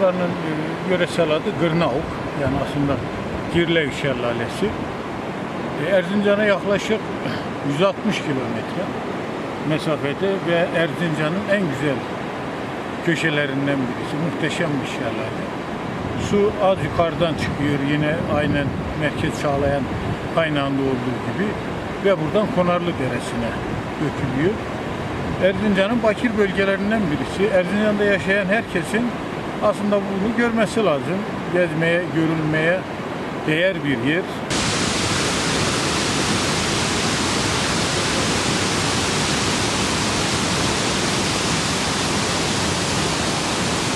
Buranın yöresel adı Gırnauk. Yani aslında Girlevik Şelalesi. Erzincan'a yaklaşık 160 kilometre mesafede ve Erzincan'ın en güzel köşelerinden birisi. Muhteşem bir şelale. Su az yukarıdan çıkıyor, yine aynen Merkez Çağlayan kaynağında olduğu gibi ve buradan Konarlı Deresi'ne dökülüyor. Erzincan'ın bakir bölgelerinden birisi. Erzincan'da yaşayan herkesin aslında bunu görmesi lazım. Gezmeye, görülmeye değer bir yer.